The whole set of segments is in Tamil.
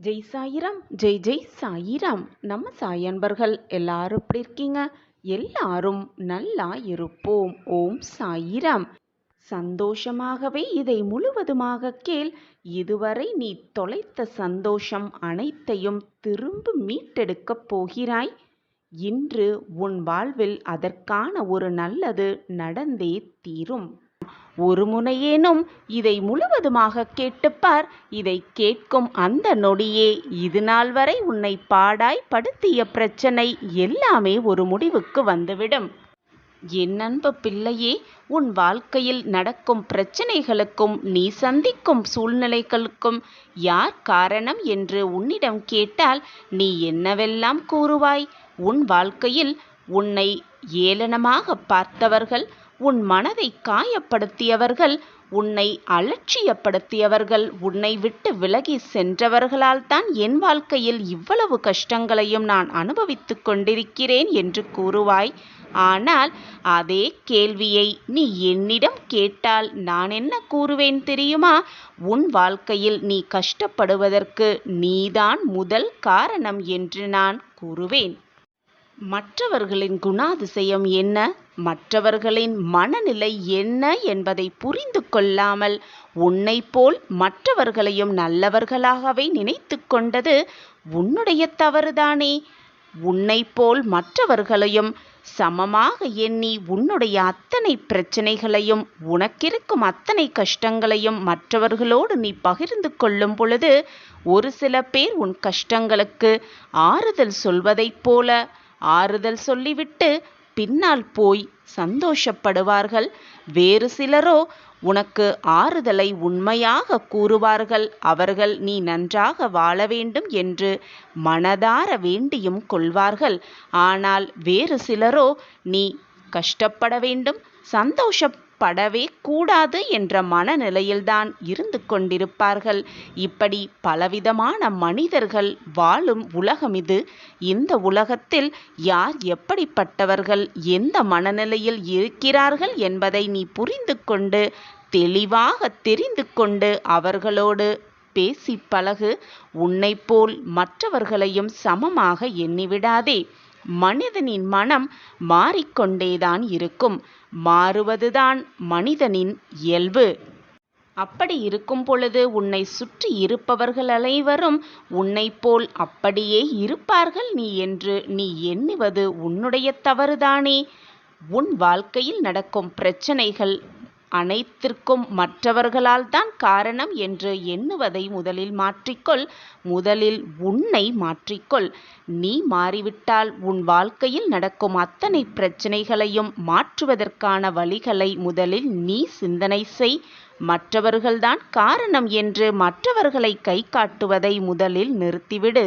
ஜெய் சாயிராம். ஜெய் ஜெய் சாயிராம். நம்ம சாய் அன்பர்கள் எல்லாரும் எப்படி இருக்கீங்க? எல்லாரும் நல்லா இருப்போம். ஓம் சாயிராம். சந்தோஷமாகவே இதை முழுவதுமாக கேள். இதுவரை நீ தொலைத்த சந்தோஷம் அனைத்தையும் திரும்ப மீட்டெடுக்கப் போகிறாய். இன்று உன் வாழ்வில் அதற்கான ஒரு நல்லது நடந்தே தீரும். ஒரு முனையேனும் இதை முழுவதுமாக கேட்டுப்பார். இதை கேட்கும் அந்த நொடியே இது நாள் வரை உன்னை பாடாய் படுத்திய பிரச்சனை எல்லாமே ஒரு முடிவுக்கு வந்துவிடும். என் அன்பு பிள்ளையே, உன் வாழ்க்கையில் நடக்கும் பிரச்சனைகளுக்கும் நீ சந்திக்கும் சூழ்நிலைகளுக்கும் யார் காரணம் என்று உன்னிடம் கேட்டால் நீ என்னவெல்லாம் கூறுவாய்? உன் வாழ்க்கையில் உன்னை ஏளனமாக பார்த்தவர்கள், உன் மனதை காயப்படுத்தியவர்கள், உன்னை அலட்சியப்படுத்தியவர்கள், உன்னை விட்டு விலகி சென்றவர்களால் தான் என் வாழ்க்கையில் இவ்வளவு கஷ்டங்களையும் நான் அனுபவித்துக் கொண்டிருக்கிறேன் என்று கூறுவாய். ஆனால் அதே கேள்வியை நீ என்னிடம் கேட்டால் நான் என்ன கூறுவேன் தெரியுமா? உன் வாழ்க்கையில் நீ கஷ்டப்படுவதற்கு நீதான் முதல் காரணம் என்று நான் கூறுவேன். மற்றவர்களின் குணாதிசயம் என்ன, மற்றவர்களின் மனநிலை என்ன என்பதை புரிந்து கொள்ளாமல் உன்னை போல் மற்றவர்களையும் நல்லவர்களாகவே நினைத்து கொண்டது உன்னுடைய தவறுதானே. உன்னை போல் மற்றவர்களையும் சமமாக எண்ணி உன்னுடைய அத்தனை பிரச்சனைகளையும் உனக்கிருக்கும் அத்தனை கஷ்டங்களையும் மற்றவர்களோடு நீ பகிர்ந்து கொள்ளும் பொழுது ஒரு சில பேர் உன் கஷ்டங்களுக்கு ஆறுதல் சொல்வதைப் போல ஆறுதல் சொல்லிவிட்டு பின்னால் போய் சந்தோஷப்படுவார்கள். வேறு சிலரோ உனக்கு ஆறுதலை உண்மையாக கூறுவார்கள். அவர்கள் நீ நன்றாக வாழ வேண்டும் என்று மனதார வேண்டியும் கொள்வார்கள். ஆனால் வேறு சிலரோ நீ கஷ்டப்பட வேண்டும், சந்தோஷப்படவே கூடாது என்ற மனநிலையில்தான் இருந்து கொண்டிருப்பார்கள். இப்படி பலவிதமான மனிதர்கள் வாழும் உலகம் இது. இந்த உலகத்தில் யார் எப்படிப்பட்டவர்கள், எந்த மனநிலையில் இருக்கிறார்கள் என்பதை நீ புரிந்து கொண்டு தெளிவாக தெரிந்து கொண்டு அவர்களோடு பேசி பழகு. உன்னை போல் மற்றவர்களையும் சமமாக எண்ணிவிடாதே. மனிதனின் மனம் மாறிக்கொண்டேதான் இருக்கும். மாறுவதுதான் மனிதனின் இயல்பு. அப்படி இருக்கும் பொழுது உன்னை சுற்றி இருப்பவர்கள் அனைவரும் உன்னை போல் அப்படியே இருப்பார்கள் நீ என்று நீ எண்ணுவது உன்னுடைய தவறுதானே. உன் வாழ்க்கையில் நடக்கும் பிரச்சனைகள் அனைத்திற்கும் மற்றவர்களால் தான் காரணம் என்று எண்ணுவதை முதலில் மாற்றிக்கொள். முதலில் உன்னை மாற்றிக்கொள். நீ மாறிவிட்டால் உன் வாழ்க்கையில் நடக்கும் அத்தனை பிரச்சனைகளையும் மாற்றுவதற்கான வழிகளை முதலில் நீ சிந்தனை செய். மற்றவர்கள்தான் காரணம் என்று மற்றவர்களை கை காட்டுவதை முதலில் நிறுத்திவிடு.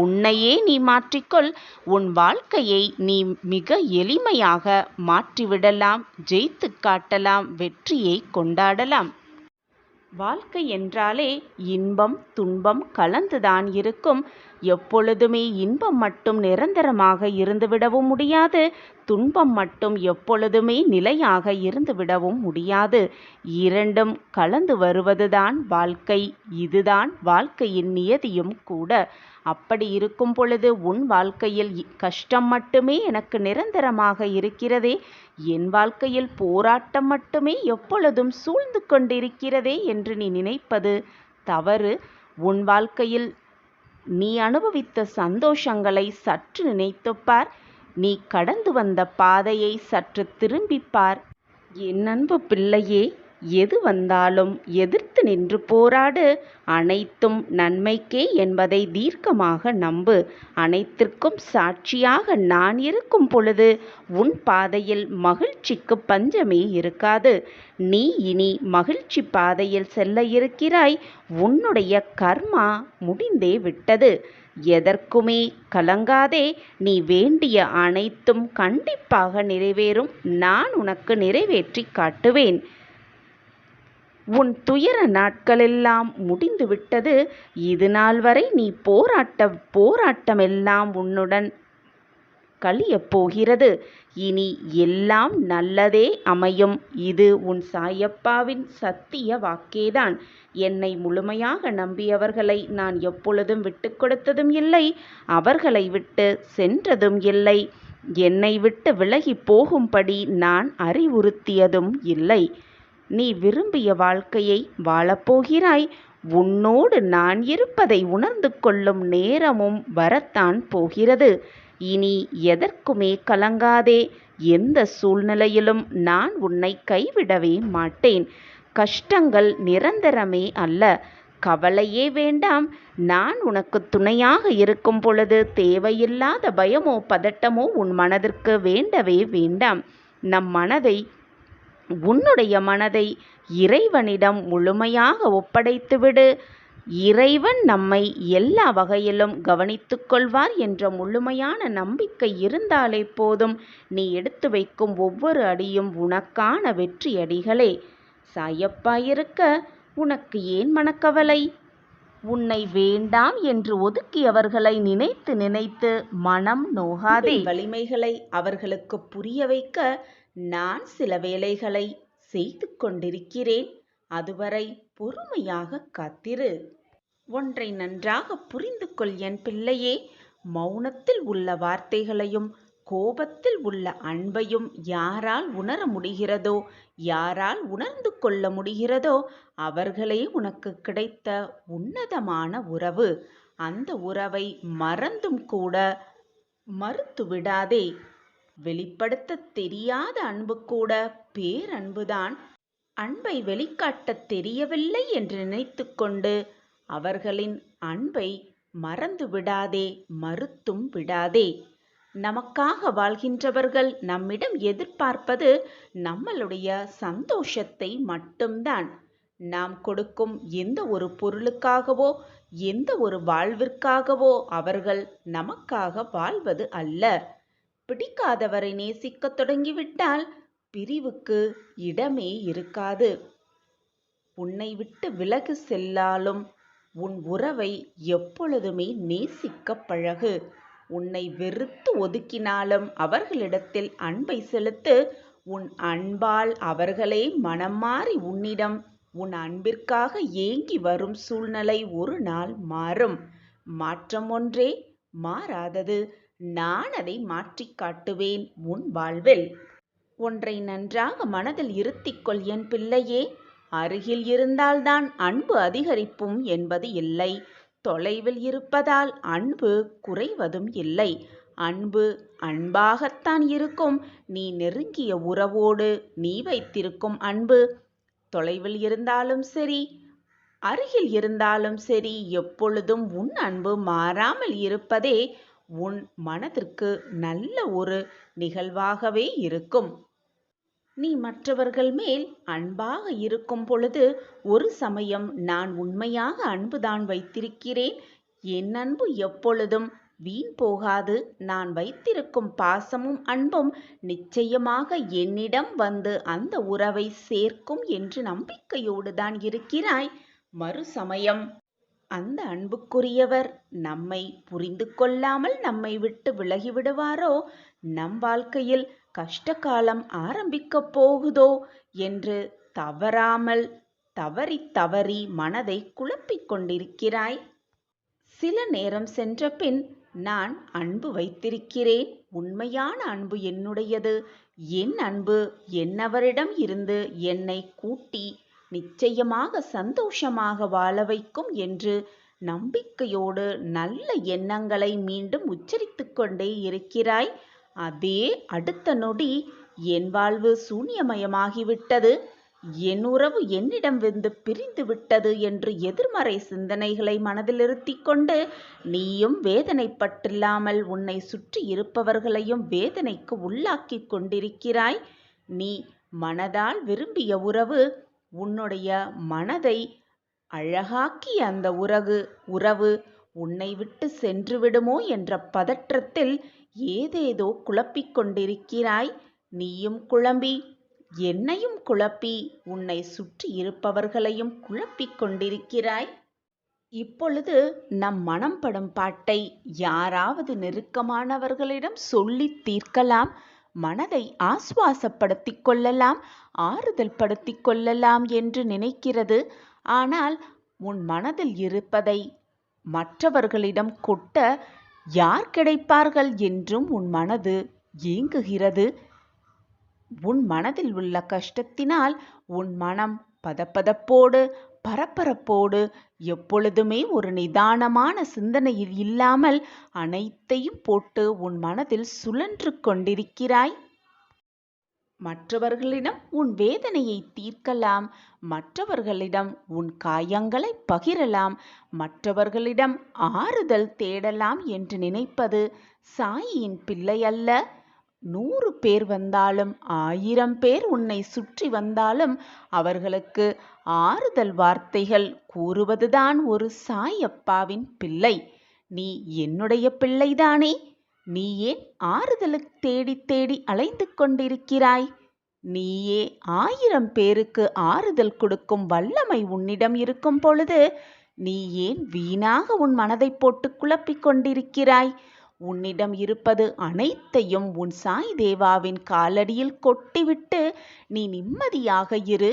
உன்னையே நீ மாற்றிக்கொள். உன் வாழ்க்கையை நீ மிக எளிமையாக மாற்றிவிடலாம், ஜெயித்து காட்டலாம், வெற்றியை கொண்டாடலாம். வாழ்க்கை என்றாலே இன்பம் துன்பம் கலந்துதான் இருக்கும். எப்பொழுதுமே இன்பம் மட்டும் நிரந்தரமாக இருந்துவிடவும் முடியாது, துன்பம் மட்டும் எப்பொழுதுமே நிலையாக இருந்துவிடவும் முடியாது. இரண்டும் கலந்து வருவதுதான் வாழ்க்கை. இதுதான் வாழ்க்கையின் நியதியும் கூட. அப்படி இருக்கும் பொழுது உன் வாழ்க்கையில் கஷ்டம் மட்டுமே எனக்கு நிரந்தரமாக இருக்கிறதே, என் வாழ்க்கையில் போராட்டம் மட்டுமே எப்பொழுதும் சூழ்ந்து கொண்டிருக்கிறதே என்று நீ நினைப்பது தவறு. உன் வாழ்க்கையில் நீ அனுபவித்த சந்தோஷங்களை சற்று நினைத்துப்பார். நீ கடந்து வந்த பாதையை சற்று திரும்பிப்பார். என் அன்பு பிள்ளையே, எது வந்தாலும் எதிர்த்து நின்று போராடு. அனைத்தும் நன்மைக்கே என்பதை தீர்க்கமாக நம்பு. அனைத்திற்கும் சாட்சியாக நான் இருக்கும் பொழுது உன் பாதையில் மகிழ்ச்சிக்கு பஞ்சமே இருக்காது. நீ இனி மகிழ்ச்சி பாதையில் செல்ல இருக்கிறாய். உன்னுடைய கர்மா முடிந்தே விட்டது. எதற்குமே கலங்காதே. நீ வேண்டிய அனைத்தும் கண்டிப்பாக நிறைவேறும். நான் உனக்கு நிறைவேற்றி காட்டுவேன். உன் துயர நாட்களெல்லாம் முடிந்துவிட்டது. இது நாள் வரை நீ போராட்டமெல்லாம் உன்னுடன் கழியப் போகிறது. இனி எல்லாம் நல்லதே அமையும். இது உன் சாயப்பாவின் சத்திய வாக்கேதான். என்னை முழுமையாக நம்பியவர்களை நான் எப்பொழுதும் விட்டு கொடுத்ததும் இல்லை, அவர்களை விட்டு சென்றதும் இல்லை. என்னை விட்டு விலகி போகும்படி நான் அறிவுறுத்தியதும் இல்லை. நீ விரும்பிய வாழ்க்கையை வாழப்போகிறாய். உன்னோடு நான் இருப்பதை உணர்ந்து கொள்ளும் நேரமும் வரத்தான் போகிறது. இனி எதற்குமே கலங்காதே. எந்த சூழ்நிலையிலும் நான் உன்னை கைவிடவே மாட்டேன். கஷ்டங்கள் நிரந்தரமே அல்ல. கவலையே வேண்டாம். நான் உனக்கு துணையாக இருக்கும் பொழுது தேவையில்லாத பயமோ பதட்டமோ உன் மனதிற்கு வேண்டவே வேண்டாம். உன்னுடைய மனதை இறைவனிடம் முழுமையாக ஒப்படைத்துவிடு. இறைவன் நம்மை எல்லா வகையிலும் கவனித்துக் கொள்வார் என்ற முழுமையான நம்பிக்கை இருந்தாலே போதும். நீ எடுத்து வைக்கும் ஒவ்வொரு அடியும் உனக்கான வெற்றி அடிகளே. சாயப்பா இருக்க உனக்கு ஏன் மனக்கவலை? உன்னை வேண்டாம் என்று ஒதுக்கியவர்களை நினைத்து நினைத்து மனம் நோகாதே. வலிமைகளை அவர்களுக்கு புரிய வைக்க நான் சில வேலைகளை செய்து கொண்டிருக்கிறேன். அதுவரை பொறுமையாக காத்திரு. ஒன்றை நன்றாக புரிந்து கொள் என் பிள்ளையே. மௌனத்தில் உள்ள வார்த்தைகளையும் கோபத்தில் உள்ள அன்பையும் யாரால் உணர முடிகிறதோ, யாரால் உணர்ந்து கொள்ள முடிகிறதோ அவர்களே உனக்கு கிடைத்த உன்னதமான உறவு. அந்த உறவை மறந்தும் கூட மறுத்துவிடாதே. வெளிப்படுத்த தெரியாத அன்பு கூட பேரன்புதான். அன்பை வெளிக்காட்டத் தெரியவில்லை என்று நினைத்து கொண்டு அவர்களின் அன்பை மறந்து விடாதே, மறுத்தும் விடாதே. நமக்காக வாழ்கின்றவர்கள் நம்மிடம் எதிர்பார்ப்பது நம்மளுடைய சந்தோஷத்தை மட்டும்தான். நாம் கொடுக்கும் எந்த ஒரு பொருளுக்காகவோ எந்த ஒரு வாழ்விற்காகவோ அவர்கள் நமக்காக வாழ்வது அல்ல. பிடிக்காதவரை நேசிக்கத் தொடங்கிவிட்டால் பிரிவுக்கு இடமே இருக்காது. உன்னை விட்டு விலகி செல்லாலும் உன் உறவை எப்பொழுதுமே நேசிக்க பழகு. உன்னை வெறுத்து ஒதுக்கினாலும் அவர்களிடத்தில் அன்பை செலுத்து. உன் அன்பால் அவர்களே மனம் மாறி உன்னிடம் உன் அன்பிற்காக ஏங்கி வரும் சூழ்நிலை ஒரு நாள் மாறும். மாற்றம் ஒன்றே மாறாதது. நான் அதை மாற்றிக் காட்டுவேன் உன் வாழ்வில். ஒன்றை நன்றாக மனதில் இருத்திக்கொள் என் பிள்ளையே. அருகில் இருந்தால்தான் அன்பு அதிகரிப்பும் என்பது இல்லை. தொலைவில் இருப்பதால் அன்பு குறைவதும் இல்லை. அன்பு அன்பாகத்தான் இருக்கும். நீ நெருங்கிய உறவோடு நீ வைத்திருக்கும் அன்பு தொலைவில் இருந்தாலும் சரி, அருகில் இருந்தாலும் சரி, எப்பொழுதும் உன் அன்பு மாறாமல் இருப்பதே உன் மனதிற்கு நல்ல ஒரு நிகழ்வாகவே இருக்கும். நீ மற்றவர்கள் மேல் அன்பாக இருக்கும் பொழுது ஒரு சமயம் நான் உண்மையாக அன்புதான் வைத்திருக்கிறேன், என் அன்பு எப்பொழுதும் வீண் போகாது, நான் வைத்திருக்கும் பாசமும் அன்பும் நிச்சயமாக என்னிடம் வந்து அந்த உறவை சேர்க்கும் என்று நம்பிக்கையோடு தான் இருக்கிறாய். மறுசமயம் அந்த அன்புக்குரியவர் நம்மை புரிந்து கொள்ளாமல் நம்மை விட்டு விலகிவிடுவாரோ, நம் வாழ்க்கையில் கஷ்ட காலம் ஆரம்பிக்கப் போகுதோ என்று தவறி மனதை குழப்பிக் கொண்டிருக்கிறாய். சில நேரம் சென்ற பின் நான் அன்பு வைத்திருக்கிறேன். உண்மையான அன்பு என்னுடையது. என் அன்பு என்னவரிடம் இருந்து என்னை கூட்டி நிச்சயமாக சந்தோஷமாக வாழ வைக்கும் என்று நம்பிக்கையோடு நல்ல எண்ணங்களை மீண்டும் உச்சரித்துக் கொண்டே இருக்கிறாய். அதே அடுத்த நொடி என் வாழ்வு சூன்யமயமாகிவிட்டது, என் உறவு என்னிடம் வந்து பிரிந்து விட்டது என்று எதிர்மறை சிந்தனைகளை மனதில் இருத்திக் கொண்டு நீயும் வேதனைப்பட்டில்லாமல் உன்னை சுற்றி இருப்பவர்களையும் வேதனைக்கு உள்ளாக்கி கொண்டிருக்கிறாய். நீ மனதால் விரும்பிய உறவு, உன்னுடைய மனதை அழகாக்கிய அந்த உறவு உன்னை விட்டு சென்று விடுமோ என்ற பதற்றத்தில் ஏதேதோ குழப்பிக் கொண்டிருக்கிறாய். நீயும் குழம்பி என்னையும் குழப்பி உன்னை சுற்றி இருப்பவர்களையும் குழப்பிக் கொண்டிருக்கிறாய். இப்பொழுது நம் மனம் படும் பாட்டை யாராவது நெருக்கமானவர்களிடம் சொல்லித் தீர்க்கலாம், மனதை ஆசுவாசப்படுத்திக் கொள்ளலாம், ஆறுதல் படுத்திக் கொள்ளலாம் என்று நினைக்கிறது. ஆனால் உன் மனதில் இருப்பதை மற்றவர்களிடம் கொட்ட யார் கிடைப்பார்கள் என்றும் உன் மனது ஏங்குகிறது. உன் மனதில் உள்ள கஷ்டத்தினால் உன் மனம் பதப்பதப்போடு பரபரப்போடு எப்பொழுதுமே ஒரு நிதானமான சிந்தனையில் இல்லாமல் அனைத்தையும் போட்டு உன் மனதில் சுழன்று கொண்டிருக்கிறாய். மற்றவர்களிடம் உன் வேதனையை தீர்க்கலாம், மற்றவர்களிடம் உன் காயங்களை பகிரலாம், மற்றவர்களிடம் ஆறுதல் தேடலாம் என்று நினைப்பது சாயியின் பிள்ளை அல்ல. 100 பேர் வந்தாலும் 1000 பேர் உன்னை சுற்றி வந்தாலும் அவர்களுக்கு ஆறுதல் வார்த்தைகள் கூறுவதுதான் ஒரு சாயப்பாவின் பிள்ளை. நீ என்னுடைய பிள்ளைதானே? நீ ஏன் ஆறுதலுக்கு தேடி தேடி அலைந்து கொண்டிருக்கிறாய்? நீயே 1000 பேருக்கு ஆறுதல் கொடுக்கும் வல்லமை உன்னிடம் இருக்கும் பொழுது நீ ஏன் வீணாக உன் மனதை போட்டு குழப்பிக் கொண்டிருக்கிறாய்? உன்னிடம் இருப்பது அனைத்தையும் உன் சாய் தேவாவின் காலடியில் கொட்டிவிட்டு நீ நிம்மதியாக இரு.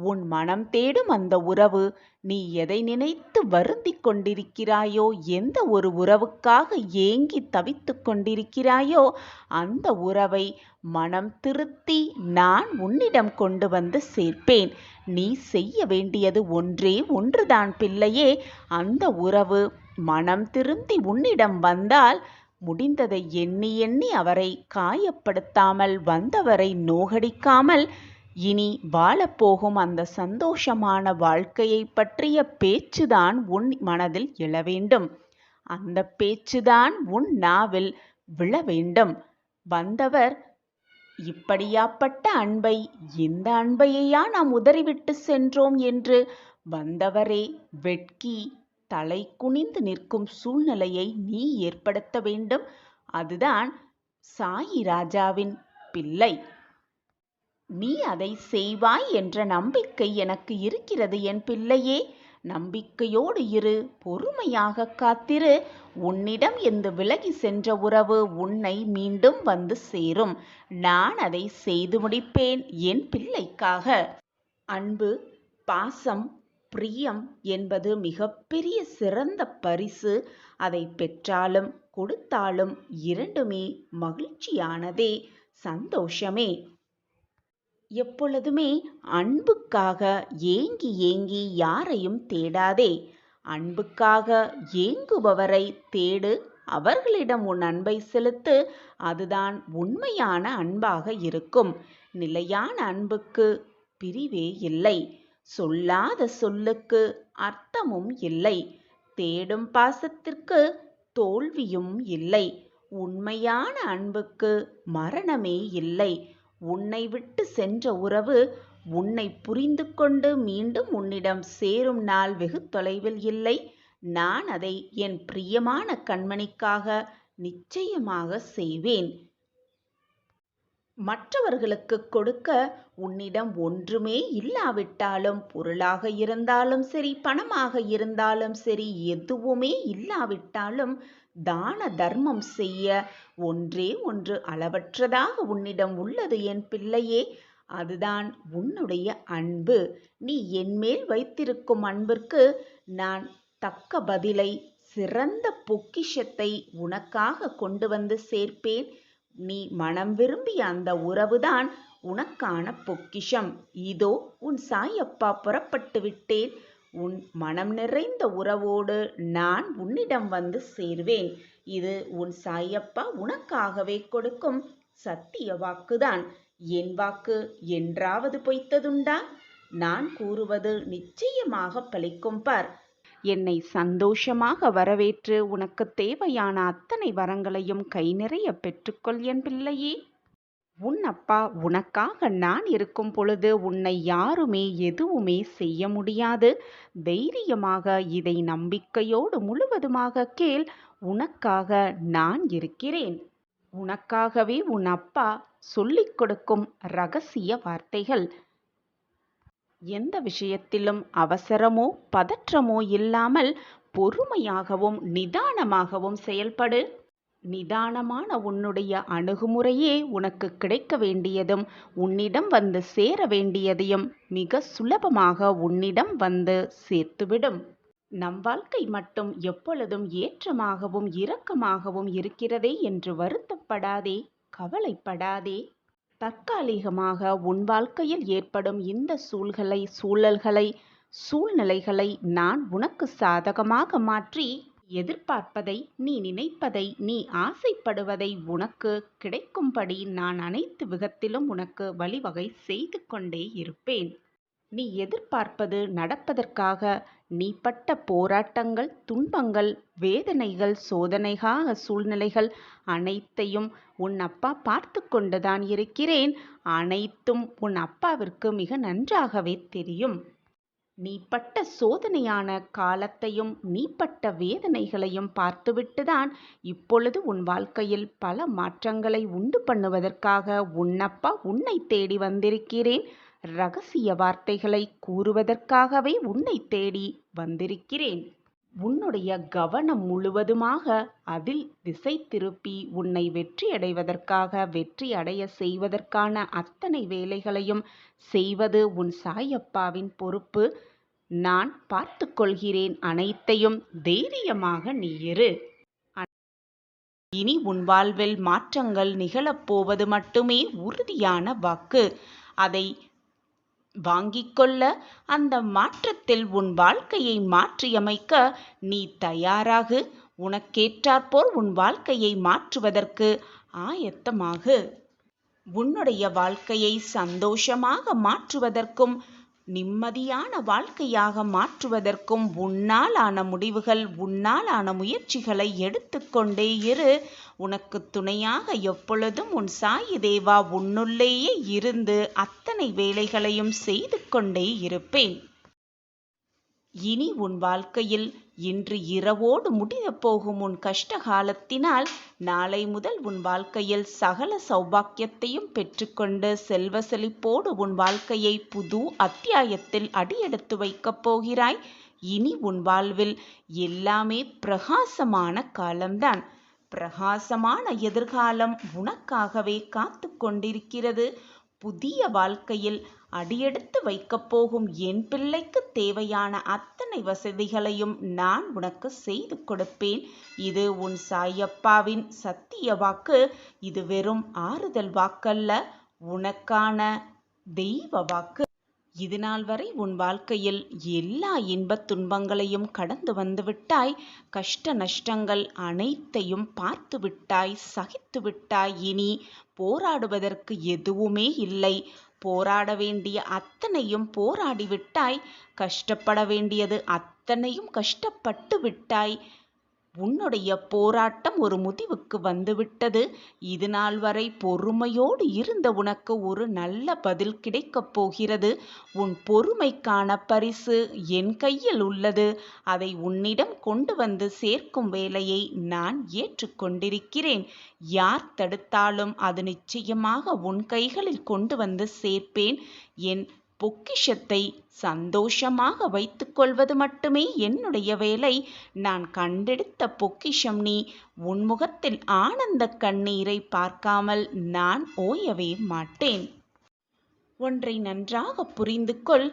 உன் மனம் தேடும் அந்த உறவு, நீ எதை நினைத்து வருந்திக் கொண்டிருக்கிறாயோ, எந்த ஒரு உறவுக்காக ஏங்கி தவித்து கொண்டிருக்கிறாயோ, அந்த உறவை மனம் திருத்தி நான் உன்னிடம் கொண்டு வந்து சேர்ப்பேன். நீ செய்ய வேண்டியது ஒன்றே ஒன்றுதான் பிள்ளையே. அந்த உறவு மனம் திருந்தி உன்னிடம் வந்தால் முடிந்ததை எண்ணி எண்ணி அவரை காயப்படுத்தாமல், வந்தவரை நோகடிக்காமல், இனி வாழப்போகும் அந்த சந்தோஷமான வாழ்க்கையை பற்றிய பேச்சுதான் உன் மனதில் எழ வேண்டும். அந்த பேச்சுதான் உன் நாவில் விழ வேண்டும். வந்தவர் இப்படியாப்பட்ட அன்பை, இந்த அன்பையா நாம் உதறிவிட்டு சென்றோம் என்று வந்தவரே வெட்கி தலை குனிந்து நிற்கும் சூழ்நிலையை நீ ஏற்படுத்த வேண்டும். அதுதான் சாயி ராஜாவின் பிள்ளை. நீ அதை செய்வாய் என்ற நம்பிக்கை எனக்கு இருக்கிறது என் பிள்ளையே. நம்பிக்கையோடு இரு, பொறுமையாக காத்திரு. உன்னிடம் இருந்து விலகி சென்ற உறவு உன்னை மீண்டும் வந்து சேரும். நான் அதை செய்து முடிப்பேன் என் பிள்ளைக்காக. அன்பு, பாசம், பிரியம் என்பது மிகப்பெரிய சிறந்த பரிசு. அதை பெற்றாலும் கொடுத்தாலும் இரண்டுமே மகிழ்ச்சியானதே, சந்தோஷமே. எப்பொழுதுமே அன்புக்காக ஏங்கி ஏங்கி யாரையும் தேடாதே. அன்புக்காக ஏங்குபவரை தேடு, அவர்களிடம் உன் அன்பை செலுத்து. அதுதான் உண்மையான அன்பாக இருக்கும். நிலையான அன்புக்கு பிரிவே இல்லை. சொல்லாத சொல்லுக்கு அர்த்தமும் இல்லை. தேடும் பாசத்திற்கு தோல்வியும் இல்லை. உண்மையான அன்புக்கு மரணமே இல்லை. உன்னை விட்டு சென்ற உறவு உன்னை புரிந்து கொண்டு மீண்டும் உன்னிடம் சேரும் நாள் வெகு தொலைவில் இல்லை. நான் அதை என் பிரியமான கண்மணிக்காக நிச்சயமாக செய்வேன். மற்றவர்களுக்கு கொடுக்க உன்னிடம் ஒன்றுமே இல்லாவிட்டாலும், பொருளாக இருந்தாலும் சரி, பணமாக இருந்தாலும் சரி, எதுவுமே இல்லாவிட்டாலும் தான தர்மம் செய்ய ஒன்றே ஒன்று அளவற்றதாக உன்னிடம் உள்ளது என் பிள்ளையே. அதுதான் உன்னுடைய அன்பு. நீ என்மேல் வைத்திருக்கும் அன்பிற்கு நான் தக்க பதிலை, சிறந்த பொக்கிஷத்தை உனக்காக கொண்டு வந்து சேர்ப்பேன். நீ மனம் விரும்பிய அந்த உறவுதான் உனக்கான பொக்கிஷம். இதோ உன் சாயப்பா புறப்பட்டு விட்டேன். உன் மனம் நிறைந்த உறவோடு நான் உன்னிடம் வந்து சேர்வேன். இது உன் சாயப்பா உனக்காகவே கொடுக்கும் சத்திய வாக்குதான். என் வாக்கு என்றாவது பொய்த்ததுண்டா? நான் கூறுவது நிச்சயமாக பலிக்கும் பார். என்னை சந்தோஷமாக வரவேற்று உனக்கு தேவையான அத்தனை வரங்களையும் கை நிறைய பெற்றுக்கொள் என் பிள்ளையே. உன் அப்பா உனக்காக நான் இருக்கும் பொழுது உன்னை யாருமே எதுவுமே செய்ய முடியாது. தைரியமாக இதை நம்பிக்கையோடு முழுவதுமாக கேள். உனக்காக நான் இருக்கிறேன். உனக்காகவே உன் அப்பா சொல்லிக் கொடுக்கும் ரகசிய வார்த்தைகள். எந்த விஷயத்திலும் அவசரமோ பதற்றமோ இல்லாமல் பொறுமையாகவும் நிதானமாகவும் செயல்படு. நிதானமான உன்னுடைய அணுகுமுறையே உனக்கு கிடைக்க வேண்டியதும் உன்னிடம் வந்து சேர வேண்டியதையும் மிக சுலபமாக உன்னிடம் வந்து சேர்த்துவிடும். நம் வாழ்க்கை மட்டும் எப்பொழுதும் ஏற்றமாகவும் இரக்கமாகவும் இருக்கிறதே என்று வருத்தப்படாதே, கவலைப்படாதே. தற்காலிகமாக உன் வாழ்க்கையில் ஏற்படும் இந்த சூழ்நிலைகளை நான் உனக்கு சாதகமாக மாற்றி, எதிர்பார்ப்பதை, நீ நினைப்பதை, நீ ஆசைப்படுவதை உனக்கு கிடைக்கும்படி நான் அனைத்து விதத்திலும் உனக்கு வழிவகை செய்து கொண்டே இருப்பேன். நீ எதிர்பார்ப்பது நடப்பதற்காக நீ பட்ட போராட்டங்கள், துன்பங்கள், வேதனைகள், சூழ்நிலைகள் அனைத்தையும் உன் அப்பா பார்த்து கொண்டுதான் இருக்கிறேன். அனைத்தும் உன் அப்பாவிற்கு மிக நன்றாகவே தெரியும். நீ பட்ட சோதனையான காலத்தையும் நீ பட்ட வேதனைகளையும் பார்த்துவிட்டுதான் இப்பொழுது உன் வாழ்க்கையில் பல மாற்றங்களை உண்டு பண்ணுவதற்காக உன்னப்பா உன்னை தேடி வந்திருக்கிறேன். ரகசிய வார்த்தைகளை கூறுவதற்காகவே உன்னை தேடி வந்திருக்கிறேன். உன்னுடைய கவனம் முழுவதுமாக அதில் திசை திருப்பி உன்னை வெற்றி அடைய செய்வதற்கான அத்தனை வேலைகளையும் செய்வது உன் சாயப்பாவின் பொறுப்பு. நான் பார்த்து கொள்கிறேன் அனைத்தையும். தைரியமாக நீ இரு. இனி உன் வாழ்வில் மாற்றங்கள் நிகழப்போவது மட்டுமே உறுதியான வாக்கு. அதை வாங்கிக் கொள்ள, அந்த மாற்றத்தில் உன் வாழ்க்கையை மாற்றியமைக்க நீ தயாராகு. உனக்கேற்றாற்போல் உன் வாழ்க்கையை மாற்றுவதற்கு ஆயத்தமாகு. உன்னுடைய வாழ்க்கையை சந்தோஷமாக மாற்றுவதற்கும் நிம்மதியான வாழ்க்கையாக மாற்றுவதற்கும் உன்னால் ஆன முடிவுகள், உன்னால் ஆன முயற்சிகளை எடுத்துக்கொண்டே இரு. உனக்கு துணையாக எப்பொழுதும் உன் சாயி தேவா உன்னுள்ளேயே இருந்து அத்தனை வேலைகளையும் செய்து கொண்டே இருப்பேன். இனி உன் வாழ்க்கையில் இன்று இரவோடு முடியப் போகும் உன் கஷ்ட காலத்தினால் நாளை முதல் உன் வாழ்க்கையில் சகல சௌபாக்கியத்தையும் பெற்றுக்கொண்டு செல்வ செழிப்போடு உன் வாழ்க்கையை புது அத்தியாயத்தில் அடியெடுத்து வைக்கப் போகிறாய். இனி உன் வாழ்வில் எல்லாமே பிரகாசமான காலம்தான். பிரகாசமான எதிர்காலம் உனக்காகவே காத்து கொண்டிருக்கிறது. புதிய வாழ்க்கையில் அடியெடுத்து வைக்கப் போகும் என் பிள்ளைக்கு தேவையான அத்தனை வசதிகளையும் நான் உனக்கு செய்து கொடுப்பேன். இது உன் சாயப்பாவின் சத்திய வாக்கு. இது வெறும் ஆறுதல் வாக்கல்ல, உனக்கான தெய்வ வாக்கு. இதுநாள் வரை உன் வாழ்க்கையில் எல்லா இன்பத் துன்பங்களையும் கடந்து வந்து விட்டாய். கஷ்ட நஷ்டங்கள் அனைத்தையும் பார்த்து விட்டாய், சகித்து விட்டாய். இனி போராடுவதற்கு எதுவுமே இல்லை. போராட வேண்டிய அத்தனையும் போராடிவிட்டாய். கஷ்டப்பட வேண்டியது அத்தனையும் கஷ்டப்பட்டு விட்டாய். உன்னுடைய போராட்டம் ஒரு முடிவுக்கு வந்துவிட்டது. இது நாள் வரை பொறுமையோடு இருந்த உனக்கு ஒரு நல்ல பதில் கிடைக்கப் போகிறது. உன் பொறுமைக்கான பரிசு என் கையில் உள்ளது. அதை உன்னிடம் கொண்டு வந்து சேர்க்கும் வேலையை நான் ஏற்றுக்கொண்டிருக்கிறேன். யார் தடுத்தாலும் அது நிச்சயமாக உன் கைகளில் கொண்டு வந்து சேர்ப்பேன். என் பொக்கிஷத்தை சந்தோஷமாக வைத்துக்கொள்வது மட்டுமே என்னுடைய வேலை. நான் கண்டெடுத்த பொக்கிஷம் நீ. உன் முகத்தில் ஆனந்த கண்ணீரை பார்க்காமல் நான் ஓயவே மாட்டேன். ஒன்றை நன்றாக புரிந்து கொள்.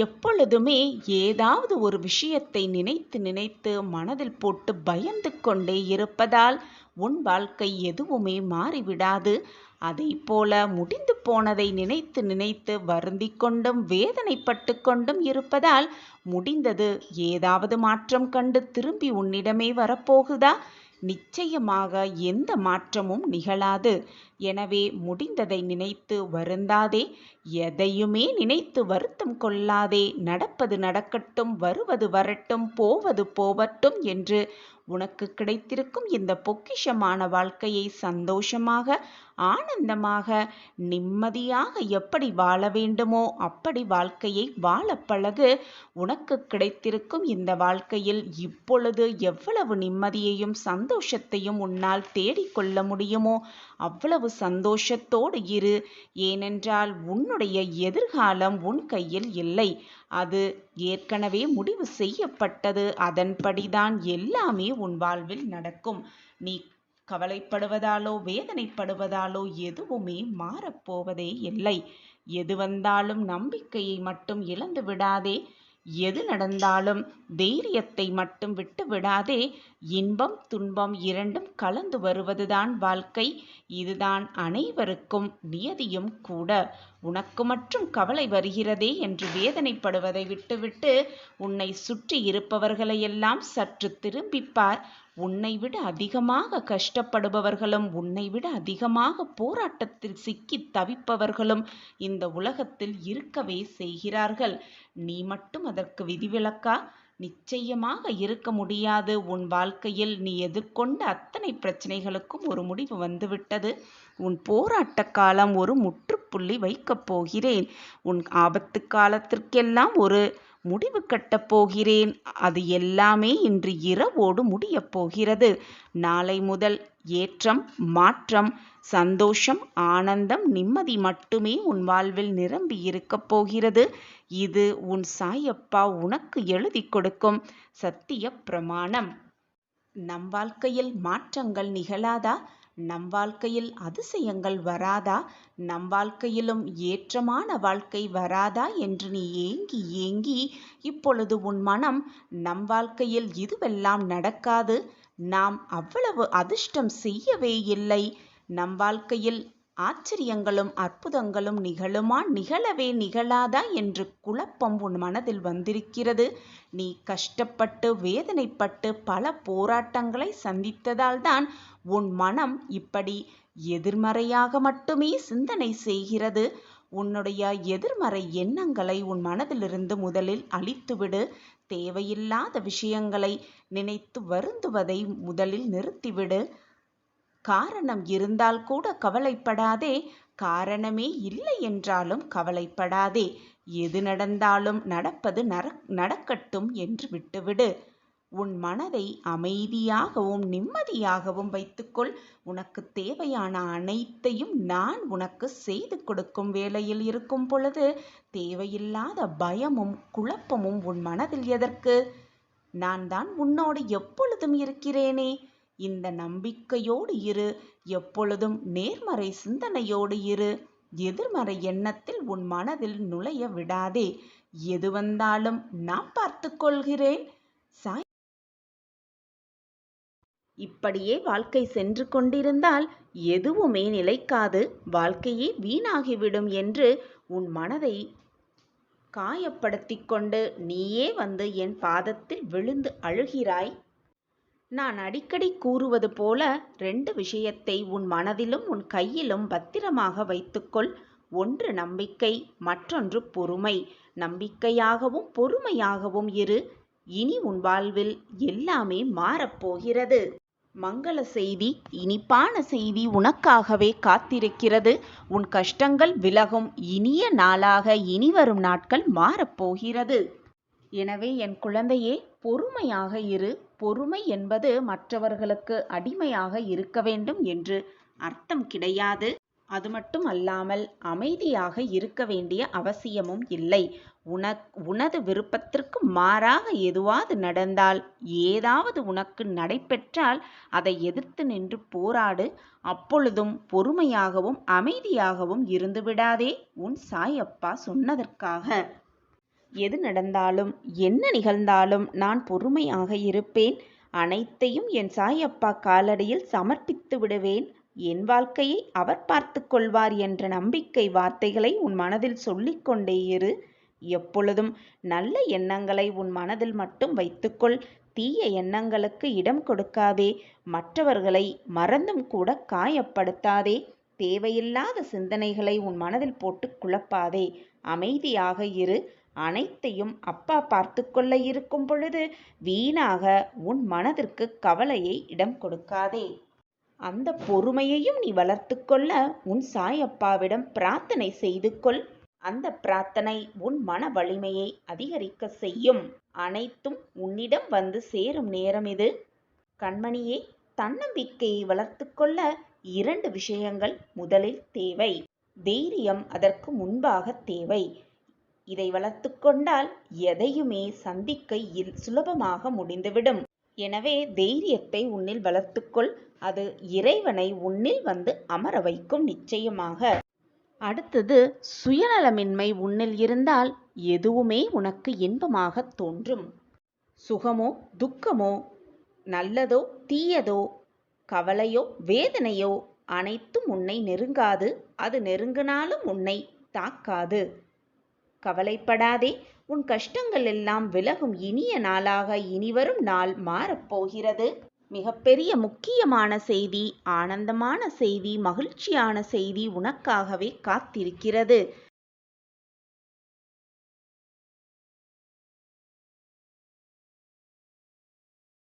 எப்பொழுதுமே ஏதாவது ஒரு விஷயத்தை நினைத்து நினைத்து மனதில் போட்டு பயந்து கொண்டே இருப்பதால் உன் வாழ்க்கை எதுவுமே மாறிவிடாது. அதை போல முடிந்து போனதை நினைத்து நினைத்து வருந்திக் கொண்டும் வேதனைப்பட்டு கொண்டும் இருப்பதால் முடிந்தது ஏதாவது மாற்றம் கண்டு திரும்பி உன்னிடமே வரப்போகுதா? நிச்சயமாக எந்த மாற்றமும் நிகழாது. எனவே முடிந்ததை நினைத்து வருந்தாதே. எதையுமே நினைத்து வருத்தம் கொள்ளாதே. நடப்பது நடக்கட்டும், வருவது வரட்டும், போவது போவட்டும் என்று உனக்கு கிடைத்திருக்கும் இந்த பொக்கிஷமான வாழ்க்கையை சந்தோஷமாக, ஆனந்தமாக, நிம்மதியாக எப்படி வாழ வேண்டுமோ அப்படி வாழ்க்கையை வாழ பழகு. உனக்கு கிடைத்திருக்கும் இந்த வாழ்க்கையில் இப்பொழுது எவ்வளவு நிம்மதியையும் சந்தோஷத்தையும் உன்னால் தேடிக்கொள்ள முடியுமோ அவ்வளவு அவ்வளவு சந்தோஷத்தோடு இரு. ஏனென்றால் உன்னுடைய எதிர்காலம் உன் கையில் இல்லை. அது ஏற்கனவே முடிவு செய்யப்பட்டது. அதன்படிதான் எல்லாமே உன் வாழ்வில் நடக்கும். நீ கவலைப்படுவதாலோ வேதனைப்படுவதாலோ எதுவுமே மாறப்போவதே இல்லை. எது வந்தாலும் நம்பிக்கையை மட்டும் இழந்து விடாதே. எது நடந்தாலும் தைரியத்தை மட்டும் விட்டு விடாதே. இன்பம் துன்பம் இரண்டும் கலந்து வருவதுதான் வாழ்க்கை. இதுதான் அனைவருக்கும் நியதியும் கூட. உனக்கு மட்டும் கவலை வருகிறதே என்று வேதனைப்படுவதை விட்டுவிட்டு உன்னை சுற்றி இருப்பவர்களையெல்லாம் சற்று திரும்பிப்பார். உன்னை விட அதிகமாக கஷ்டப்படுபவர்களும் உன்னை விட அதிகமாக போராட்டத்தில் சிக்கி தவிப்பவர்களும் இந்த உலகத்தில் இருக்கவே செய்கிறார்கள். நீ மட்டும் அதற்கு விதிவிலக்கா? நிச்சயமாக இருக்க முடியாது. உன் வாழ்க்கையில் நீ எதிர்கொண்ட அத்தனை பிரச்சனைகளுக்கும் ஒரு முடிவு வந்துவிட்டது. உன் போராட்ட காலம் ஒரு முற்றுப்புள்ளி வைக்கப் போகிறேன். உன் ஆபத்து காலத்திற்கெல்லாம் ஒரு முடிவு கட்டப் போகிறேன். அது எல்லாமே இன்று இரவோடு முடியப் போகிறது. நாளை முதல் ஏற்றம், மாற்றம், சந்தோஷம், ஆனந்தம், நிம்மதி மட்டுமே உன் வாழ்வில் நிரம்பி இருக்கப் போகிறது. இது உன் சாயப்பா உனக்கு எழுதி கொடுக்கும் சத்திய பிரமாணம். நம் வாழ்க்கையில் மாற்றங்கள் நிகழாதா? நம் வாழ்க்கையில் அதிசயங்கள் வராதா? நம் வாழ்க்கையிலும் ஏற்றமான வாழ்க்கை வராதா என்று நீ ஏங்கி ஏங்கி இப்பொழுது உன் மனம் நம் வாழ்க்கையில் இதுவெல்லாம் நடக்காது, நாம் அவ்வளவு அதிர்ஷ்டம் செய்யவே இல்லை, நம் வாழ்க்கையில் ஆச்சரியங்களும் அற்புதங்களும் நிகழுமா நிகழவே நிகழாதா என்று குழப்பம் உன் மனதில் வந்திருக்கிறது. நீ கஷ்டப்பட்டு வேதனைப்பட்டு பல போராட்டங்களை சந்தித்ததால் தான் உன் மனம் இப்படி எதிர்மறையாக மட்டுமே சிந்தனை செய்கிறது. உன்னுடைய எதிர்மறை எண்ணங்களை உன் மனதிலிருந்து முதலில் அழித்துவிடு. தேவையில்லாத விஷயங்களை நினைத்து வருந்துவதை முதலில் நிறுத்திவிடு. காரணம் இருந்தால் கூட கவலைப்படாதே. காரணமே இல்லை என்றாலும் கவலைப்படாதே. எது நடந்தாலும் நடப்பது நடக்கட்டும் என்று விட்டுவிடு. உன் மனதை அமைதியாகவும் நிம்மதியாகவும் வைத்துக்கொள். உனக்கு தேவையான அனைத்தையும் நான் உனக்கு செய்து கொடுக்கும் வேளையில் இருக்கும் பொழுது தேவையில்லாத பயமும் குழப்பமும் உன் மனதில் எதற்கு? நான் தான் உன்னோடு எப்பொழுதும் இருக்கிறேனே. இந்த நம்பிக்கையோடு இரு. எப்பொழுதும் நேர்மறை சிந்தனையோடு இரு. எதிர்மறை எண்ணத்தில் உன் மனதில் நுழைய விடாதே. எது வந்தாலும் நான் பார்த்து கொள்கிறேன். இப்படியே வாழ்க்கை சென்று கொண்டிருந்தால் எதுவுமே நிலைக்காது, வாழ்க்கையே வீணாகிவிடும் என்று உன் மனதை காயப்படுத்தி கொண்டு நீயே வந்து என் பாதத்தில் விழுந்து அழுகிறாய். நான் அடிக்கடி கூறுவது போல 2 விஷயத்தை உன் மனதிலும் உன் கையிலும் பத்திரமாக வைத்துக்கொள். ஒன்று நம்பிக்கை, மற்றொன்று பொறுமை. நம்பிக்கையாகவும் பொறுமையாகவும் இரு. இனி உன் வாழ்வில் எல்லாமே மாறப்போகிறது. மங்கள செய்தி, இனிப்பான செய்தி உனக்காகவே காத்திருக்கிறது. உன் கஷ்டங்கள் விலகும். இனிய நாளாக இனிவரும் நாட்கள் மாறப்போகிறது. எனவே என் குழந்தையே, பொறுமையாக இரு. பொறுமை என்பது மற்றவர்களுக்கு அடிமையாக இருக்க வேண்டும் என்று அர்த்தம் கிடையாது. அது மட்டும் அல்லாமல் அமைதியாக இருக்க வேண்டிய அவசியமும் இல்லை. உனது விருப்பத்திற்கு மாறாக எதுவாவது நடந்தால், ஏதாவது உனக்கு நடைபெற்றால் அதை எதிர்த்து நின்று போராடு. அப்பொழுதும் பொறுமையாகவும் அமைதியாகவும் இருந்து விடாதே. உன் சாயப்பா சொன்னதற்காக. எது நடந்தாலும் என்ன நிகழ்ந்தாலும் நான் பொறுமையாக இருப்பேன். அனைத்தையும் என் சாயப்பா காலடியில் சமர்ப்பித்து விடுவேன். என் வாழ்க்கையை அவர் பார்த்து கொள்வார் என்ற நம்பிக்கை வார்த்தைகளை உன் மனதில் சொல்லிக்கொண்டே இரு. எப்பொழுதும் நல்ல எண்ணங்களை உன் மனதில் மட்டும் வைத்துக்கொள். தீய எண்ணங்களுக்கு இடம் கொடுக்காதே. மற்றவர்களை மறந்தும் கூட காயப்படுத்தாதே. தேவையில்லாத சிந்தனைகளை உன் மனதில் போட்டு குழப்பாதே. அமைதியாக இரு. அனைத்தையும் அப்பா பார்த்து கொள்ள இருக்கும் பொழுது வீணாக உன் மனதிற்கு கவலையை இடம் கொடுக்காதே. அந்த பொறுமையையும் நீ வளர்த்து கொள்ள உன் சாயப்பாவிடம் பிரார்த்தனை செய்து கொள். அந்த பிரார்த்தனை உன் மன வலிமையை அதிகரிக்க செய்யும். அனைத்தும் உன்னிடம் வந்து சேரும் நேரம் இது. கண்மணியே, தன்னம்பிக்கையை வளர்த்து கொள்ள 2 விஷயங்கள் முதலில் தேவை. தைரியம் அதற்கு முன்பாக தேவை. இதை வளர்த்து கொண்டால் எதையுமே சந்திக்க சுலபமாக முடிந்துவிடும். எனவே தைரியத்தை உன்னில் வளர்த்துக்கொள். அது இறைவனை உன்னில் வந்து அமர வைக்கும் நிச்சயமாக. அடுத்தது, சுயநலமின்மை உன்னில் இருந்தால் எதுவுமே உனக்கு இன்பமாக தோன்றும். சுகமோ துக்கமோ, நல்லதோ தீயதோ, கவலையோ வேதனையோ அனைத்தும் உன்னை நெருங்காது. அது நெருங்கினாலும் உன்னை தாக்காது. கவலைப்படாதே, உன் கஷ்டங்கள் எல்லாம் விலகும் இனிய நாளாக இனிவரும் நாள் மாறப்போகிறது. மிகப்பெரிய முக்கியமான செய்தி, ஆனந்தமான செய்தி, மகிழ்ச்சியான செய்தி உனக்காகவே காத்திருக்கிறது.